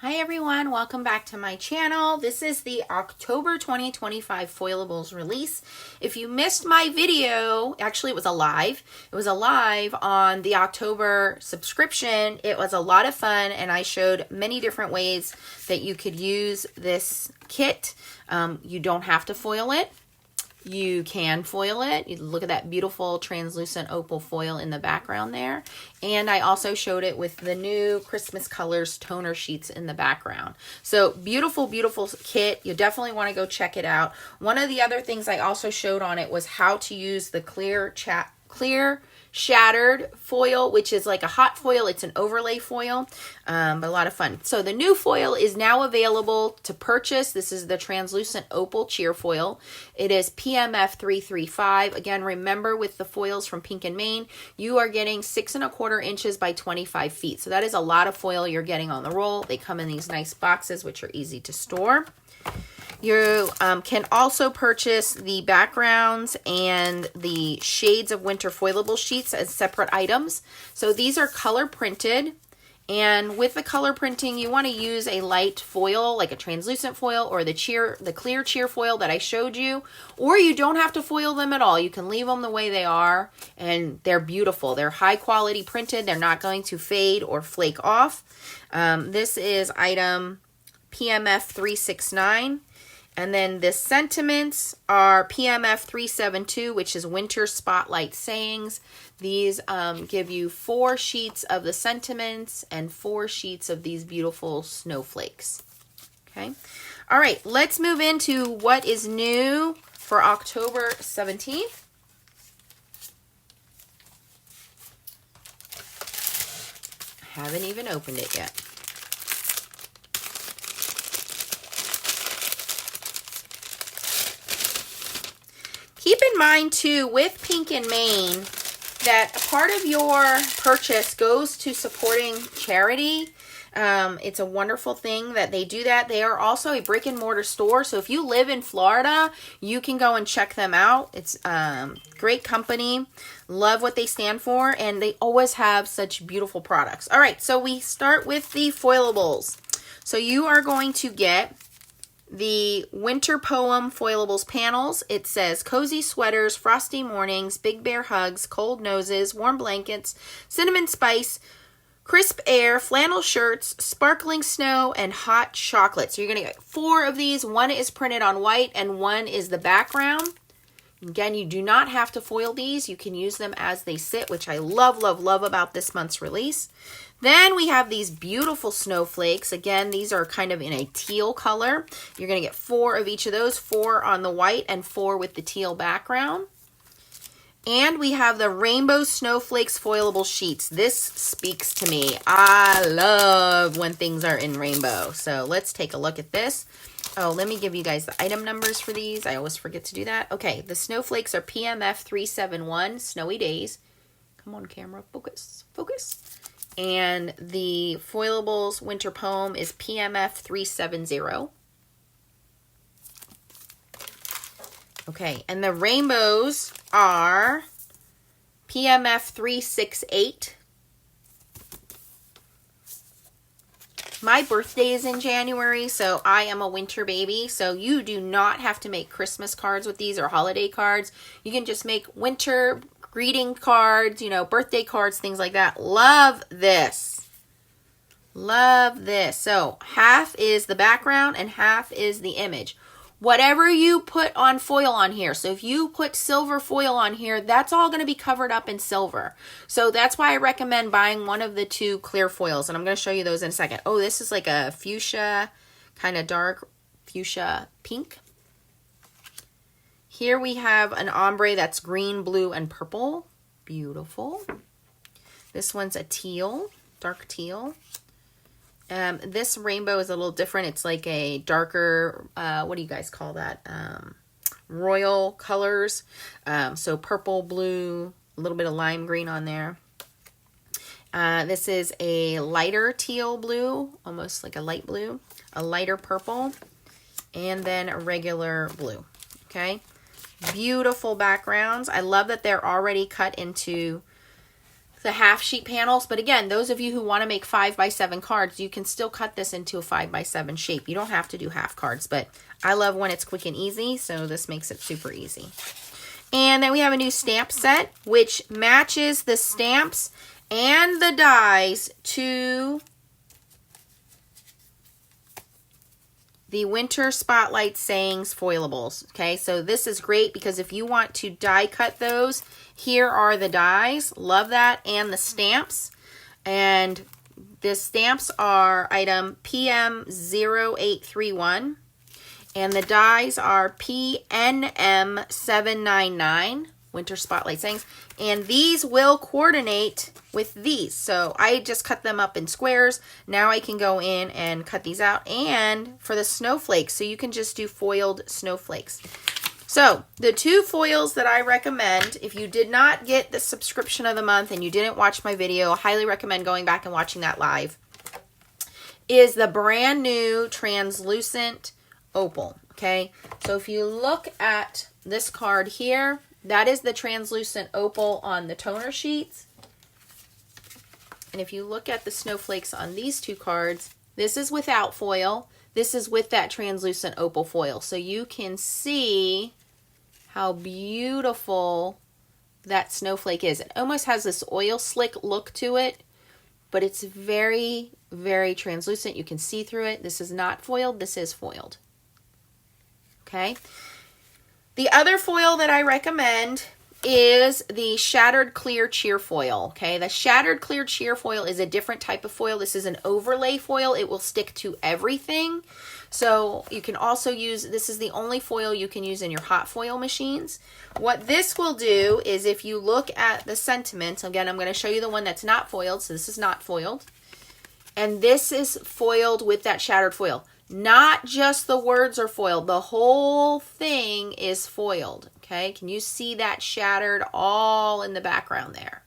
Hi everyone, welcome back to my channel. This is the October 2025 foilables release. If you missed my video, actually it was a live on the October subscription. It was a lot of fun and I showed many different ways that you could use this kit. You don't have to foil it. You can foil it. You look at that beautiful translucent opal foil in the background there. And I also showed it with the new Christmas Colors toner sheets in the background. So beautiful, beautiful kit. You definitely want to go check it out. One of the other things I also showed on it was how to use the clear shattered foil, which is like a hot foil. It's an overlay foil, but a lot of fun. So the new foil is now available to purchase. This is the translucent opal cheer foil. It is PMF 335. Again, remember with the foils from Pink and Maine, you are getting 6 1/4 inches by 25 feet. So that is a lot of foil you're getting on the roll. They come in these nice boxes, which are easy to store. You can also purchase the backgrounds and the shades of winter foilable sheets as separate items. So these are color printed, and with the color printing you want to use a light foil like a translucent foil or the clear cheer foil that I showed you, or you don't have to foil them at all. You can leave them the way they are and they're beautiful. They're high quality printed. They're not going to fade or flake off. This is item PMF 369. And then the sentiments are PMF 372, which is Winter Spotlight Sayings. These give you 4 sheets of the sentiments and 4 sheets of these beautiful snowflakes. Okay. All right, let's move into what is new for October 17th. I haven't even opened it yet. Keep in mind too, with Pink and Maine, that part of your purchase goes to supporting charity. It's a wonderful thing that they do that. They are also a brick and mortar store. So if you live in Florida, you can go and check them out. It's great company. Love what they stand for. And they always have such beautiful products. All right, so we start with the foilables. So you are going to get the Winter Poem Foilables panels. It says cozy sweaters, frosty mornings, big bear hugs, cold noses, warm blankets, cinnamon spice, crisp air, flannel shirts, sparkling snow, and hot chocolate. So you're going to get 4 of these. One is printed on white and one is the background. Again, you do not have to foil these. You can use them as they sit, which I love, love, love about this month's release. Then we have these beautiful snowflakes. Again, these are kind of in a teal color. You're going to get 4 of each of those, 4 on the white and 4 with the teal background. And we have the Rainbow Snowflakes foilable sheets. This speaks to me. I love when things are in rainbow. So let's take a look at this. Oh, let me give you guys the item numbers for these. I always forget to do that. Okay, the snowflakes are PMF 371, Snowy Days. Come on, camera, focus, focus. And the foilables Winter Poem is PMF 370. Okay, and the rainbows are PMF 368. My birthday is in January, so I am a winter baby. So you do not have to make Christmas cards with these or holiday cards. You can just make winter greeting cards, you know, birthday cards, things like that. Love this. Love this. So half is the background and half is the image. Whatever you put on foil on here, so if you put silver foil on here, that's all going to be covered up in silver. So that's why I recommend buying one of the 2 clear foils, and I'm going to show you those in a second. Oh, this is like a fuchsia, kind of dark fuchsia pink. Here we have an ombre that's green, blue, and purple. Beautiful. This one's a teal, dark teal. This rainbow is a little different. It's like a darker, what do you guys call that? Royal colors. So purple, blue, a little bit of lime green on there. This is a lighter teal blue, almost like a light blue, a lighter purple, and then a regular blue. Okay. Beautiful backgrounds. I love that they're already cut into the half sheet panels. But again, those of you who want to make 5x7 cards, you can still cut this into a 5x7 shape. You don't have to do half cards, but I love when it's quick and easy, so this makes it super easy. And then we have a new stamp set, which matches the stamps and the dies to the Winter Spotlight Sayings foilables. Okay, so this is great because if you want to die cut those, here are the dies. Love that. And the stamps. And the stamps are item PM0831. And the dies are PNM799. Winter Spotlight Sayings. And these will coordinate with these. So I just cut them up in squares. Now I can go in and cut these out. And for the snowflakes, so you can just do foiled snowflakes. So the two foils that I recommend, if you did not get the subscription of the month and you didn't watch my video, I highly recommend going back and watching that live, is the brand new translucent opal. Okay, so if you look at this card here, that is the translucent opal on the toner sheets. And if you look at the snowflakes on these two cards, this is without foil. This is with that translucent opal foil. So you can see how beautiful that snowflake is. It almost has this oil slick look to it, but it's very, very translucent. You can see through it. This is not foiled. This is foiled. Okay. The other foil that I recommend is the Shattered Clear Cheer Foil. Okay, the Shattered Clear Cheer Foil is a different type of foil. This is an overlay foil. It will stick to everything. So you can also use, this is the only foil you can use in your hot foil machines. What this will do is if you look at the sentiment, again, I'm going to show you the one that's not foiled. So this is not foiled. And this is foiled with that shattered foil. Not just the words are foiled. The whole thing is foiled. Okay, can you see that shattered all in the background there?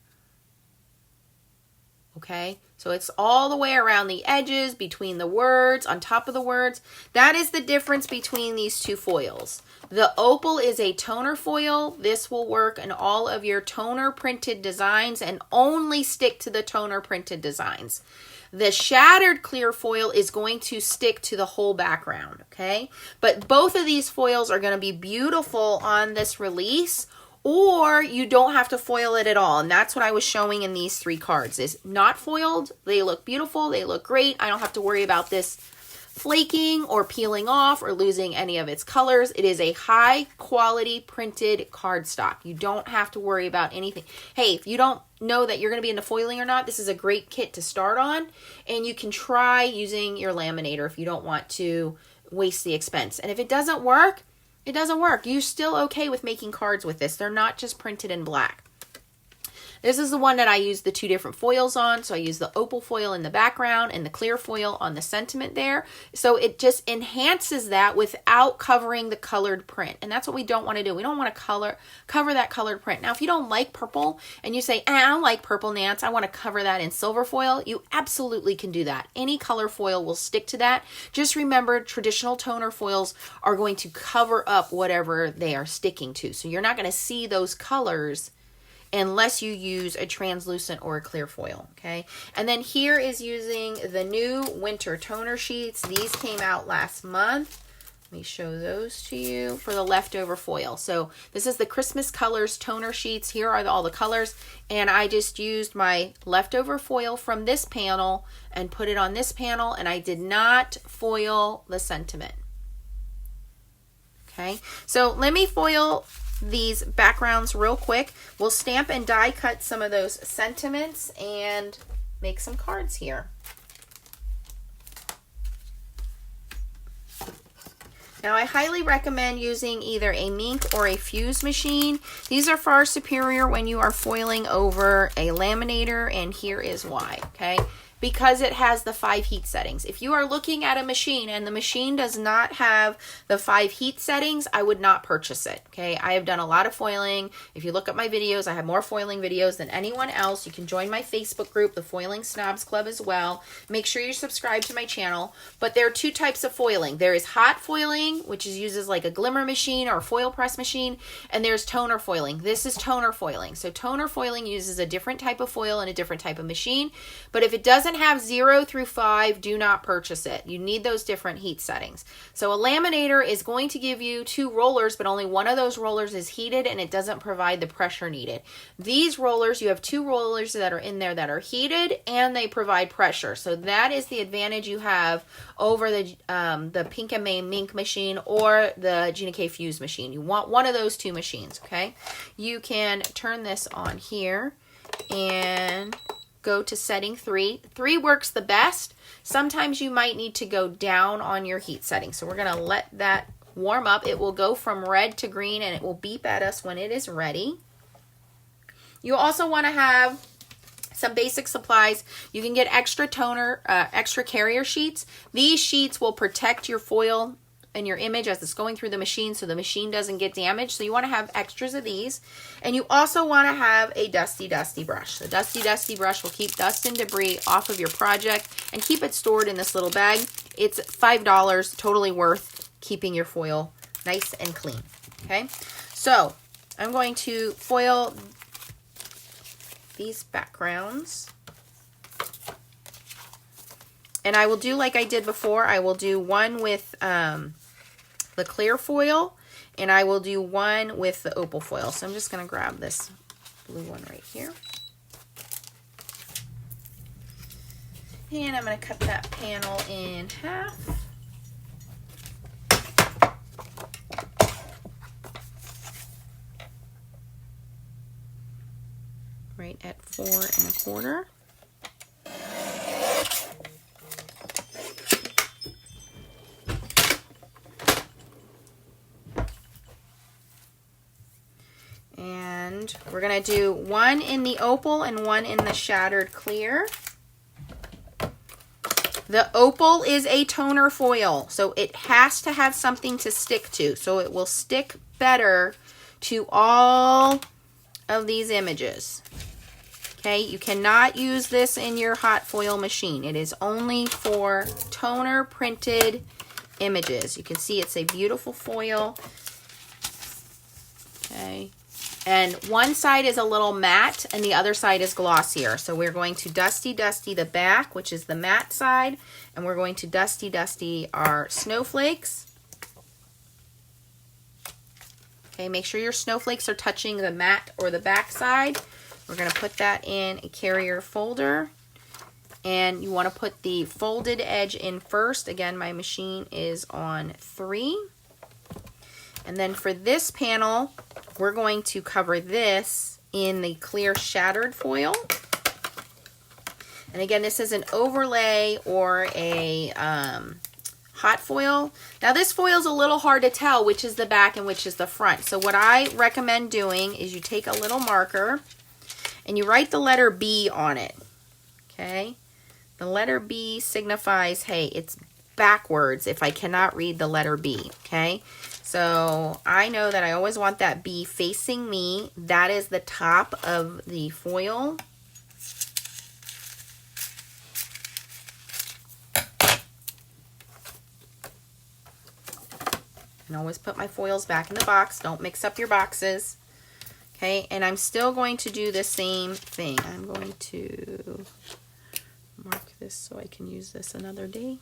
Okay, so it's all the way around the edges, between the words, on top of the words. That is the difference between these two foils. The opal is a toner foil. This will work in all of your toner printed designs and only stick to the toner printed designs. The shattered clear foil is going to stick to the whole background, okay? But both of these foils are going to be beautiful on this release, or you don't have to foil it at all. And that's what I was showing in these three cards. Is not foiled. They look beautiful. They look great. I don't have to worry about this flaking or peeling off or losing any of its colors. It is a high quality printed cardstock. You don't have to worry about anything. Hey, if you don't know that you're going to be into foiling or not, this is a great kit to start on, and you can try using your laminator if you don't want to waste the expense. And if it doesn't work, it doesn't work. You're still okay with making cards with this. They're not just printed in black. This is the one that I use the two different foils on. So I use the opal foil in the background and the clear foil on the sentiment there. So it just enhances that without covering the colored print. And that's what we don't want to do. We don't want to cover that colored print. Now, if you don't like purple and you say, I don't like purple, Nance, I want to cover that in silver foil, you absolutely can do that. Any color foil will stick to that. Just remember, traditional toner foils are going to cover up whatever they are sticking to. So you're not going to see those colors unless you use a translucent or a clear foil, okay? And then here is using the new winter toner sheets. These came out last month. Let me show those to you for the leftover foil. So this is the Christmas Colors toner sheets. Here are all the colors, and I just used my leftover foil from this panel and put it on this panel, and I did not foil the sentiment. Okay, so let me foil these backgrounds real quick. We'll stamp and die cut some of those sentiments and make some cards here. Now, I highly recommend using either a Mink or a Fuse machine. These are far superior when you are foiling over a laminator, and here is why, okay? because it has the 5 heat settings. If you are looking at a machine and the machine does not have the 5 heat settings, I would not purchase it. Okay, I have done a lot of foiling. If you look at my videos, I have more foiling videos than anyone else. You can join my Facebook group, the Foiling Snobs Club, as well. Make sure you subscribe to my channel. But there are 2 types of foiling. There is hot foiling, which uses like a glimmer machine or a foil press machine, and there's toner foiling. This is toner foiling. So toner foiling uses a different type of foil and a different type of machine. But if it doesn't have 0 through 5, do not purchase it. You need those different heat settings. So a laminator is going to give you 2 rollers, but only one of those rollers is heated and it doesn't provide the pressure needed. These rollers, you have 2 rollers that are in there that are heated and they provide pressure. So that is the advantage you have over the Pink and May Mink machine or the Gina K Fuse machine. You want one of those 2 machines, okay? You can turn this on here and go to setting 3. 3 works the best. Sometimes you might need to go down on your heat setting. So we're going to let that warm up. It will go from red to green and it will beep at us when it is ready. You also want to have some basic supplies. You can get extra toner, extra carrier sheets. These sheets will protect your foil and your image as it's going through the machine so the machine doesn't get damaged. So you want to have extras of these. And you also want to have a dusty brush. The dusty brush will keep dust and debris off of your project and keep it stored in this little bag. It's $5, totally worth keeping your foil nice and clean. Okay, so I'm going to foil these backgrounds. And I will do like I did before. I will do one with the clear foil, and I will do one with the opal foil. So I'm just going to grab this blue one right here. And I'm going to cut that panel in half. Right at 4 1/4. And we're going to do one in the opal and one in the shattered clear. The opal is a toner foil, so it has to have something to stick to. So it will stick better to all of these images. Okay, you cannot use this in your hot foil machine. It is only for toner printed images. You can see it's a beautiful foil. Okay. And one side is a little matte and the other side is glossier. So we're going to dusty the back, which is the matte side, and we're going to dusty our snowflakes. Okay, make sure your snowflakes are touching the matte or the back side. We're going to put that in a carrier folder. And you want to put the folded edge in first. Again, my machine is on 3. And then for this panel, we're going to cover this in the clear shattered foil. And again, this is an overlay or a hot foil. Now this foil is a little hard to tell which is the back and which is the front. So what I recommend doing is you take a little marker and you write the letter B on it. Okay? The letter B signifies, hey, it's backwards if I cannot read the letter B. Okay? So I know that I always want that B facing me. That is the top of the foil. And always put my foils back in the box. Don't mix up your boxes. Okay, and I'm still going to do the same thing. I'm going to mark this so I can use this another day.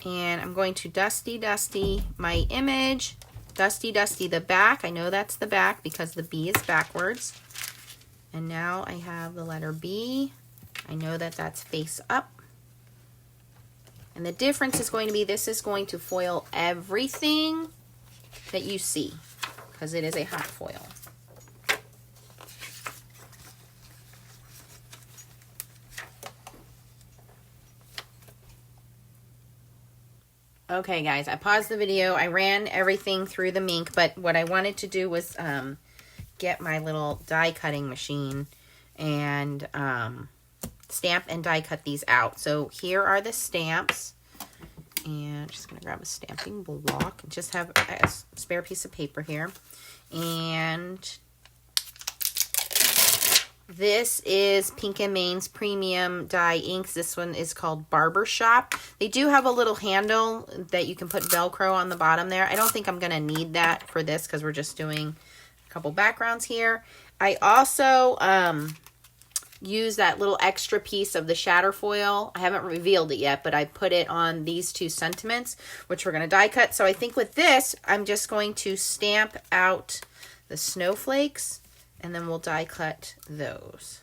And I'm going to dusty my image, dusty the back. I know that's the back because the B is backwards. And now I have the letter B. I know that that's face up. And the difference is going to be this is going to foil everything that you see because it is a hot foil. Okay, guys, I paused the video. I ran everything through the Mink, but what I wanted to do was get my little die cutting machine and stamp and die cut these out. So here are the stamps, and I'm just going to grab a stamping block and just have a spare piece of paper here. And this is Pink & Main's Premium Die Inks. This one is called Barbershop. They do have a little handle that you can put Velcro on the bottom there. I don't think I'm going to need that for this because we're just doing a couple backgrounds here. I also use that little extra piece of the shatter foil. I haven't revealed it yet, but I put it on these two sentiments, which we're going to die cut. So I think with this, I'm just going to stamp out the snowflakes, and then we'll die cut those.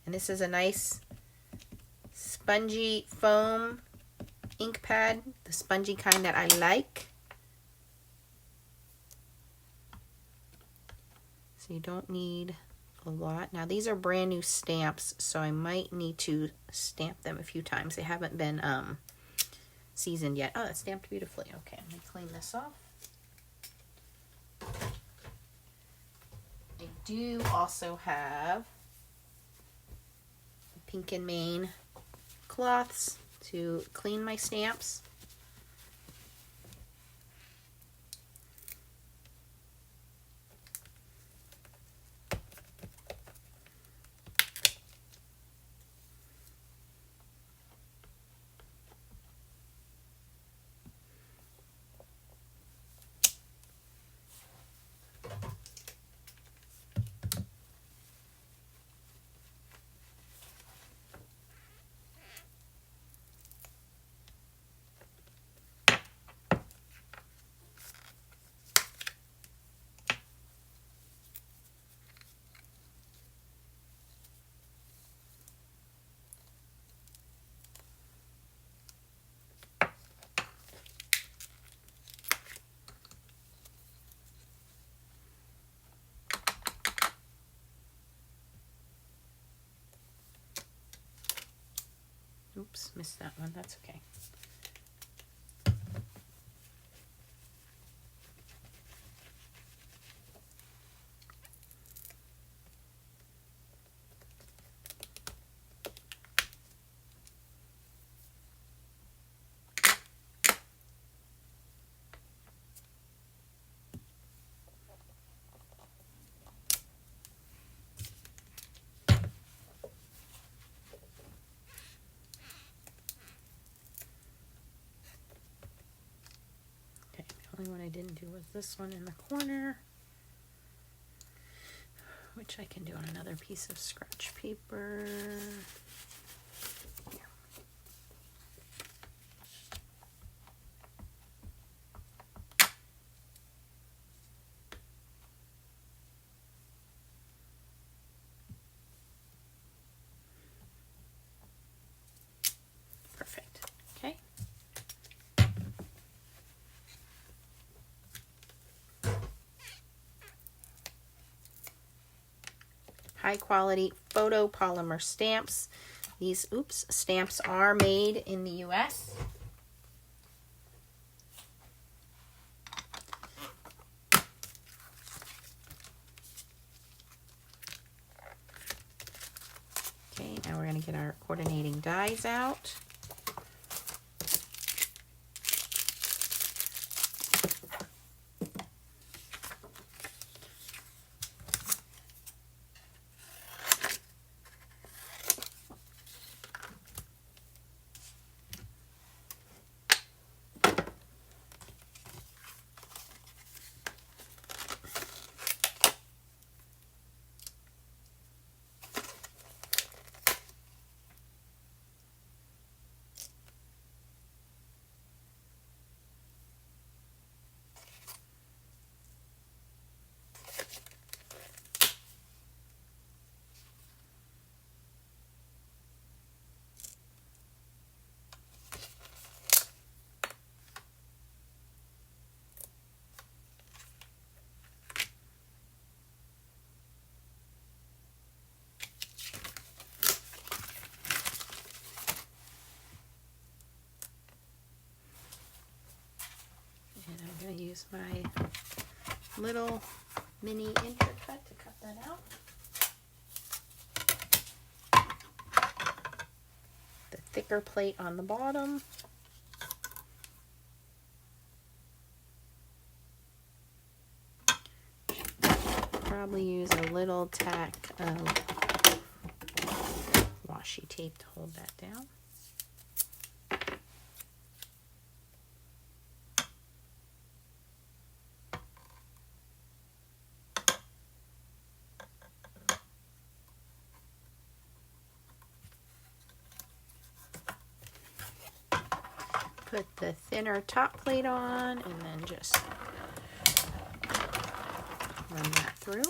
And this is a nice spongy foam ink pad, the spongy kind that I like. So you don't need a lot. Now these are brand new stamps, so I might need to stamp them a few times. They haven't been seasoned yet. Oh, it's stamped beautifully. Okay, I'm going to clean this off. I do also have Pink & Main cloths to clean my stamps. Oops, missed that one. That's okay. The only one I didn't do was this one in the corner, which I can do on another piece of scratch paper. Here. Perfect. Okay. High quality photopolymer stamps. These stamps are made in the US. Okay, now we're going to get our coordinating dies out. I'm going to use my little mini intercut to cut that out. The thicker plate on the bottom. Probably use a little tack of washi tape to hold that down. Put the thinner top plate on and then just run that through.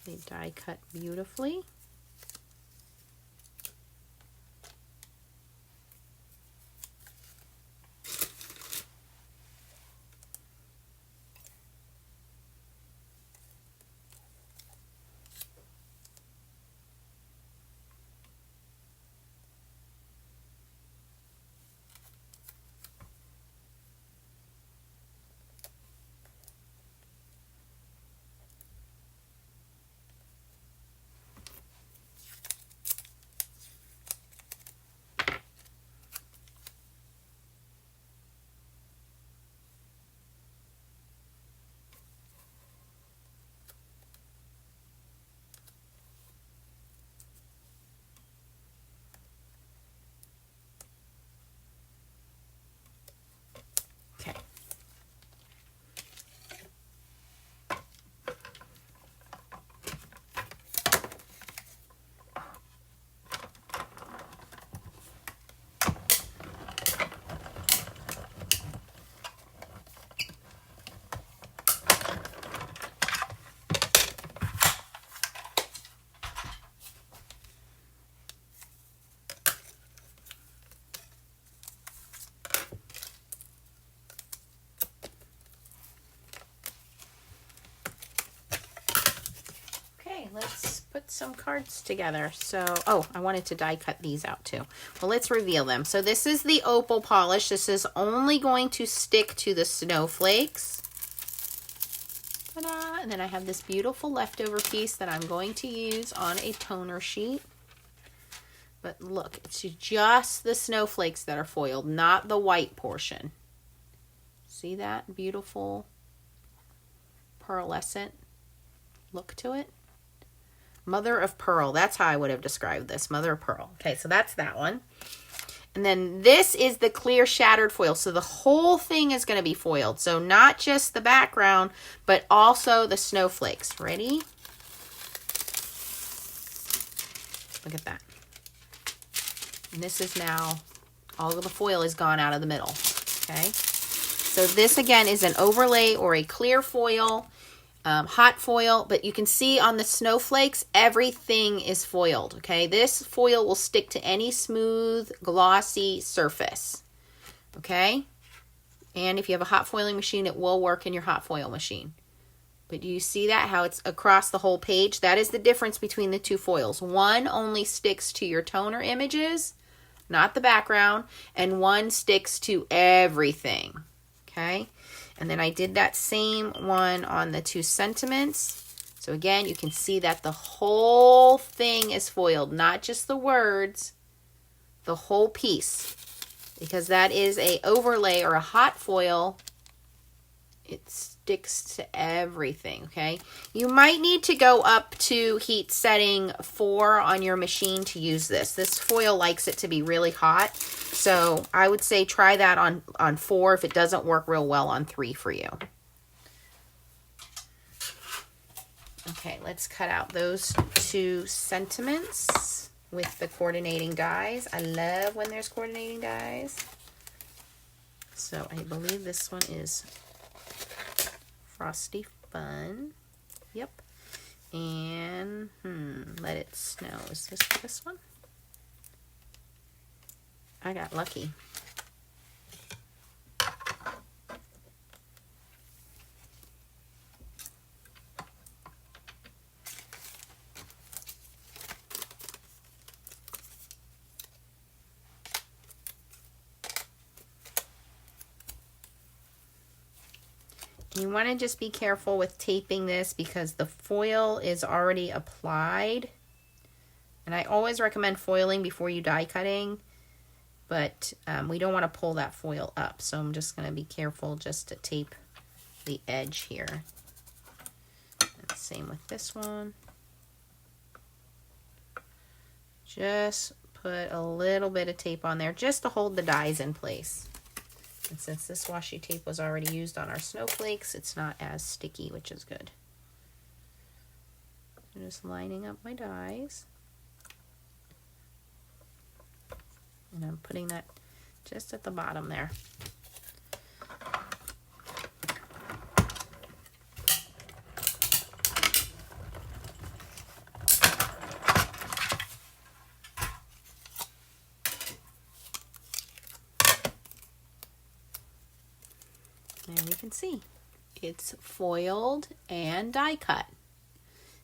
They die cut beautifully. Okay. Let's put some cards together. So, oh, I wanted to die cut these out too. Well, let's reveal them. So this is the opal polish. This is only going to stick to the snowflakes. Ta-da! And then I have this beautiful leftover piece that I'm going to use on a toner sheet. But look, it's just the snowflakes that are foiled, not the white portion. See that beautiful pearlescent look to it? Mother of pearl. That's how I would have described this. Mother of pearl. Okay, so that's that one. And then this is the clear shattered foil. So the whole thing is going to be foiled. So not just the background, but also the snowflakes. Ready? Look at that. And this is now, all of the foil is gone out of the middle. Okay. So this again is an overlay or a clear foil. Hot foil, but you can see on the snowflakes, everything is foiled, okay? This foil will stick to any smooth, glossy surface, okay? And if you have a hot foiling machine, it will work in your hot foil machine. But do you see that, how it's across the whole page? That is the difference between the two foils. One only sticks to your toner images, not the background, and one sticks to everything, okay? And then I did that same one on the two sentiments. So again, you can see that the whole thing is foiled, not just the words, the whole piece. Because that is a overlay or a hot foil. It sticks to everything, okay? You might need to go up to heat setting 4 on your machine to use this. This foil likes it to be really hot. So I would say try that on 4 if it doesn't work real well on 3 for you. Okay, let's cut out those two sentiments with the coordinating dies. I love when there's coordinating dies. So I believe this one is Frosty Fun. Yep. And Let It Snow. Is this one? I got lucky. You want to just be careful with taping this because the foil is already applied. And I always recommend foiling before you die cutting, but we don't want to pull that foil up. So I'm just going to be careful just to tape the edge here. And same with this one. Just put a little bit of tape on there just to hold the dies in place. And since this washi tape was already used on our snowflakes, it's not as sticky, which is good. So just lining up my dies. And I'm putting that just at the bottom there. And you can see it's foiled and die cut.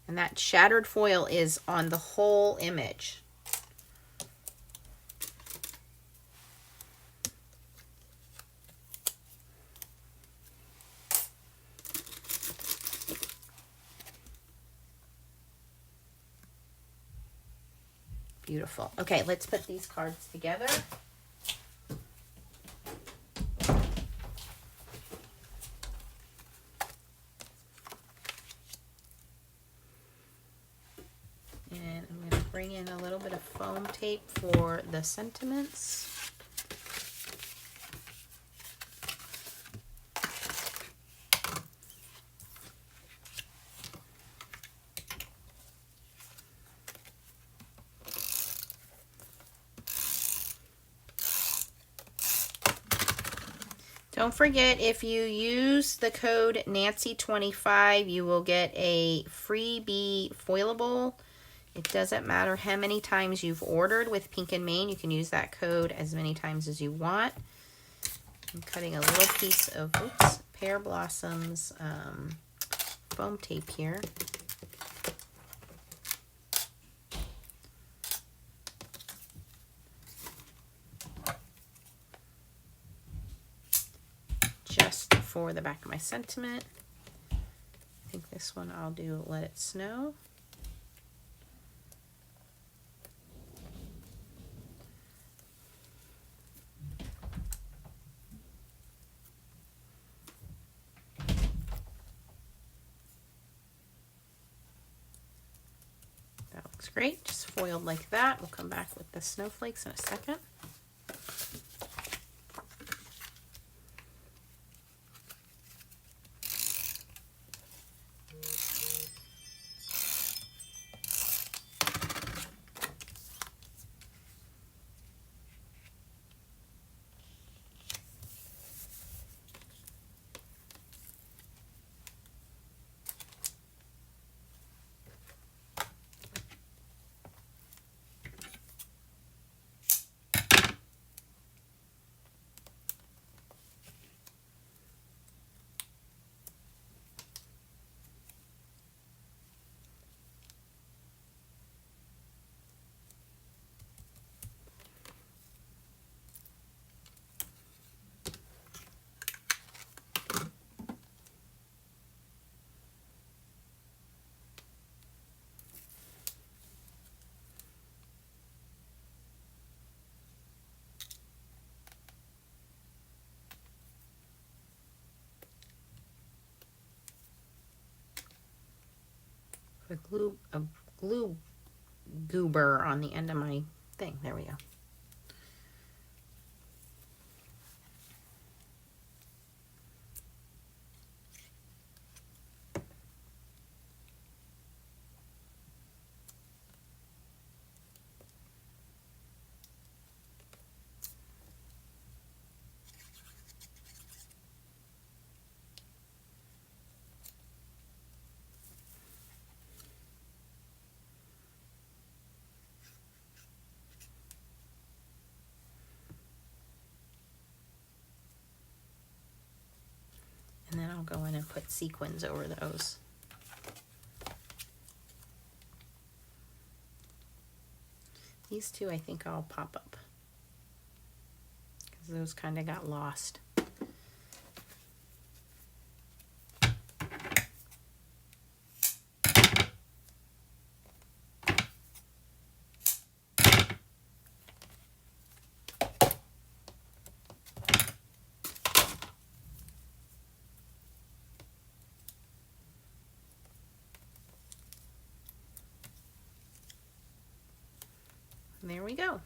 And that shattered foil is on the whole image. Beautiful. Okay, let's put these cards together. And I'm going to bring in a little bit of foam tape for the sentiments. Don't forget, if you use the code Nancy25, you will get a freebie foilable. It doesn't matter how many times you've ordered with Pink and Main. You can use that code as many times as you want. I'm cutting a little piece of pear blossoms foam tape here. Just for the back of my sentiment. I think this one I'll do Let It Snow. That looks great, just foiled like that. We'll come back with the snowflakes in a second. A glue goober on the end of my thing. There we go. And then I'll go in and put sequins over those. These two I think I'll pop up because those kind of got lost. There we go.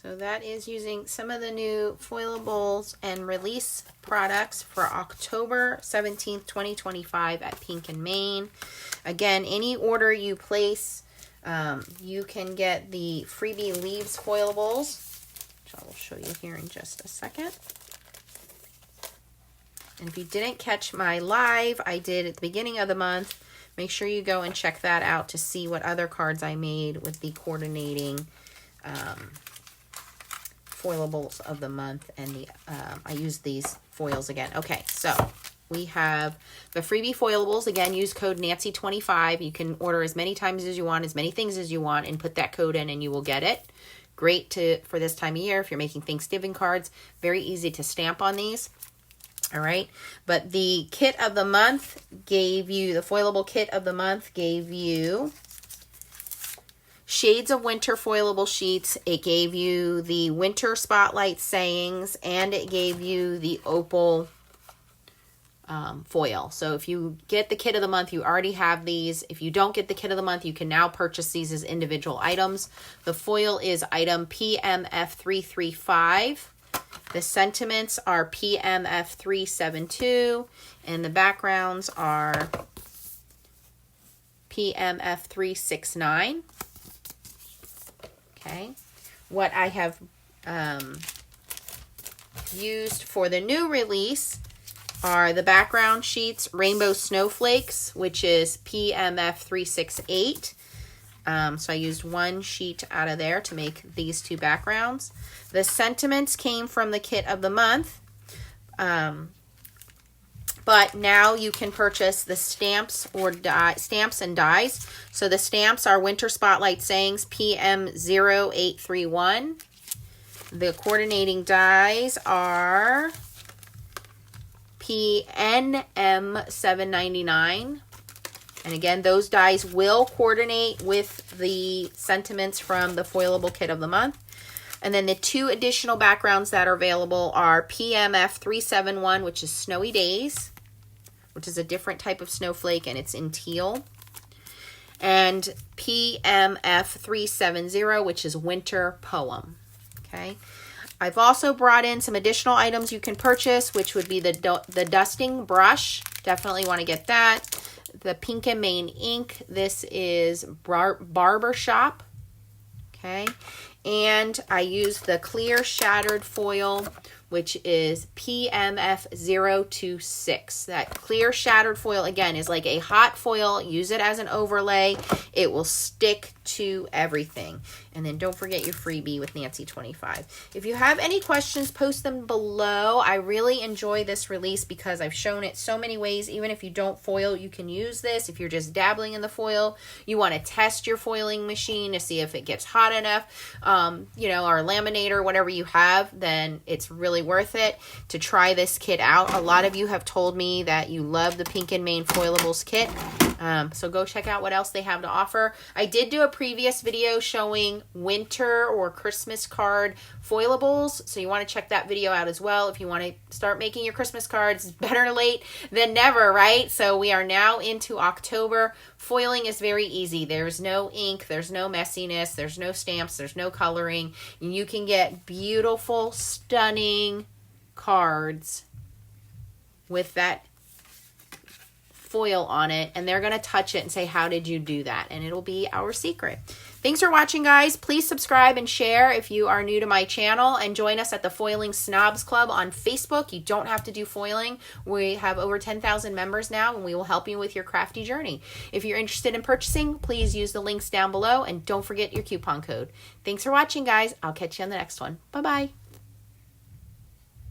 So that is using some of the new foilables and release products for October 17th, 2025 at Pink and Main. Again, any order you place, you can get the freebie leaves foilables, which I will show you here in just a second. And if you didn't catch my live I did at the beginning of the month, make sure you go and check that out to see what other cards I made with the coordinating foilables of the month, and the I used these foils again. Okay, so we have the freebie foilables. Again, use code Nancy25. You can order as many times as you want, as many things as you want, and put that code in and you will get it. Great for this time of year if you're making Thanksgiving cards. Very easy to stamp on these. All right, but the kit of the month gave you, the foilable kit of the month gave you Shades of Winter foilable sheets. It gave you the Winter Spotlight sayings, and it gave you the opal foil. So if you get the kit of the month, you already have these. If you don't get the kit of the month, you can now purchase these as individual items. The foil is item PMF335. The sentiments are PMF372, and the backgrounds are PMF369. Okay, what I have used for the new release are the background sheets, Rainbow Snowflakes, which is PMF368. So I used one sheet out of there to make these two backgrounds. The sentiments came from the kit of the month. But now you can purchase the stamps or stamps and dies. So the stamps are Winter Spotlight Sayings PM0831. The coordinating dies are PNM799. And again, those dies will coordinate with the sentiments from the foilable kit of the month. And then the two additional backgrounds that are available are PMF371, which is Snowy Days, which is a different type of snowflake, and it's in teal. And PMF370, which is Winter Poem. Okay. I've also brought in some additional items you can purchase, which would be the dusting brush. Definitely want to get that. The Pink and Main ink. This is Barbershop. Okay. And I used the clear shattered foil, which is PMF026. That clear shattered foil, again, is like a hot foil. Use it as an overlay. It will stick to everything. And then don't forget your freebie with Nancy25. If you have any questions, post them below. I really enjoy this release because I've shown it so many ways. Even if you don't foil, you can use this. If you're just dabbling in the foil, you want to test your foiling machine to see if it gets hot enough, you know, or laminator, whatever you have, then it's really worth it to try this kit out. A lot of you have told me that you love the Pink and Main Foilables kit. So go check out what else they have to offer. I did do a previous video showing winter or Christmas card foilables, so you want to check that video out as well if you want to start making your Christmas cards. Better late than never, right? So we are now into October. Foiling is very easy. There's no ink, there's no messiness, there's no stamps, there's no coloring. You can get beautiful, stunning cards with that foil on it, and they're going to touch it and say, how did you do that? And it'll be our secret. Thanks for watching, guys. Please subscribe and share if you are new to my channel, and join us at the Foiling Snobs Club on Facebook. You don't have to do foiling. We have over 10,000 members now, and we will help you with your crafty journey. If you're interested in purchasing, please use the links down below, and don't forget your coupon code. Thanks for watching, guys. I'll catch you on the next one. Bye-bye.